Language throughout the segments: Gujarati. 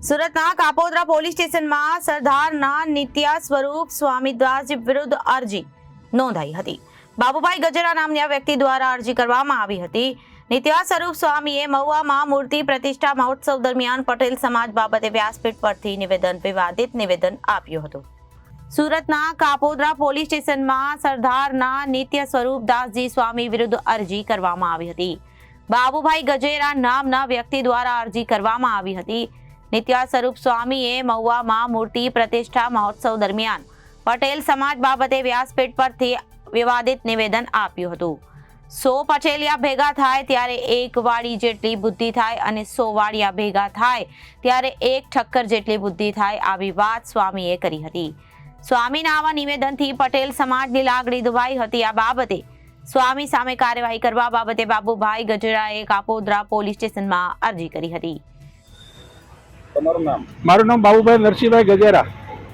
સુરતના કાપોદ્રા પોલીસ સ્ટેશનમાં સરદારના નિત્યા સ્વરૂપ સ્વામીદાસ વિરુદ્ધ અરજી નોંધાઈ હતી। બાબુભાઈ ગજેરા નામના વ્યક્તિ દ્વારા અરજી કરવામાં આવી હતી। નિત્યા સ્વરૂપ સ્વામીએ મહુવામાં મૂર્તિ પ્રતિષ્ઠા મહોત્સવ દરમિયાન પટેલ સમાજ બાબતે વ્યાસપીઠ પરથી વિવાદિત નિવેદન આપ્યું હતું। સુરતના કાપોદ્રા પોલીસ સ્ટેશનમાં સરદારના નિત્ય સ્વરૂપદાસજી સ્વામી વિરુદ્ધ અરજી કરવામાં આવી હતી। બાબુભાઈ ગજેરા નામના વ્યક્તિ દ્વારા અરજી કરવામાં આવી હતી। નિત્યા સ્વરૂપ સ્વામીએ મહુવામાં મૂર્તિ પ્રતિષ્ઠા મહોત્સવ દરમિયાન પટેલ સમાજ બાબતે વ્યાસપીઠ પરથી વિવાદિત નિવેદન આપ્યું હતું। 100 પટેલિયા ભેગા થાય ત્યારે એક વાડી જેટલી બુદ્ધિ થાય અને 100 વાડિયા ભેગા થાય ત્યારે એક ઠક્કર જેટલી બુદ્ધિ થાય, આવી વાત સ્વામીએ કરી હતી। સ્વામીના આવા નિવેદનથી પટેલ સમાજની લાગણી દુભાઈ હતી। આ બાબતે સ્વામી સામે કાર્યવાહી કરવા બાબતે બાબુભાઈ ગજેરાએ કાપોદ્રા પોલીસ સ્ટેશનમાં અરજી કરી હતી। તમારું નામ? મારું નામ બાબુભાઈ નરસિંહભાઈ ગજેરા।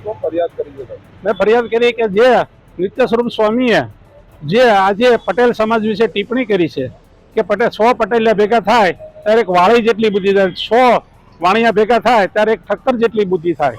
શું ફરિયાદ કરી છે? મેં ફરિયાદ કરી કે જે નિત્ય સ્વરૂપ સ્વામીએ જે આજે પટેલ સમાજ વિશે ટિપ્પણી કરી છે કે 100 પટેલિયા ભેગા થાય ત્યારે એક વાળી જેટલી બુદ્ધિ થાય, 100 વાણિયા ભેગા થાય ત્યારે એક ઠક્કર જેટલી બુદ્ધિ થાય।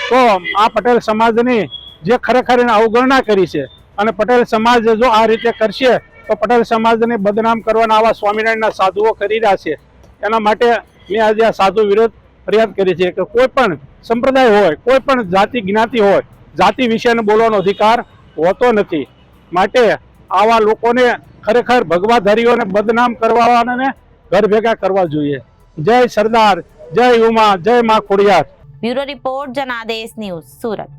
તો આ પટેલ સમાજની જે ખરેખર એને અવગણના કરી છે અને પટેલ સમાજ જો આ રીતે કરશે તો પટેલ સમાજને બદનામ કરવાના આવા સ્વામિનારાયણના સાધુઓ કરી રહ્યા છે। એના માટે મેં આજે આ સાધુ વિરોધ ફરિયાદ કરી છે કે કોઈ પણ સંપ્રદાય હોય, કોઈ પણ જાતિ જ્ઞાતિ હોય, જાતિ વિશેને બોલવાનો અધિકાર હોતો નથી। માટે આવા લોકોને ખરેખર ભગવાધારીઓને બદનામ કરવાને ઘર ભેગા કરવા જોઈએ। જય સરદાર, જય ઉમા, જય માં Khodiyar. Bureau report, Janadesh news, Surat.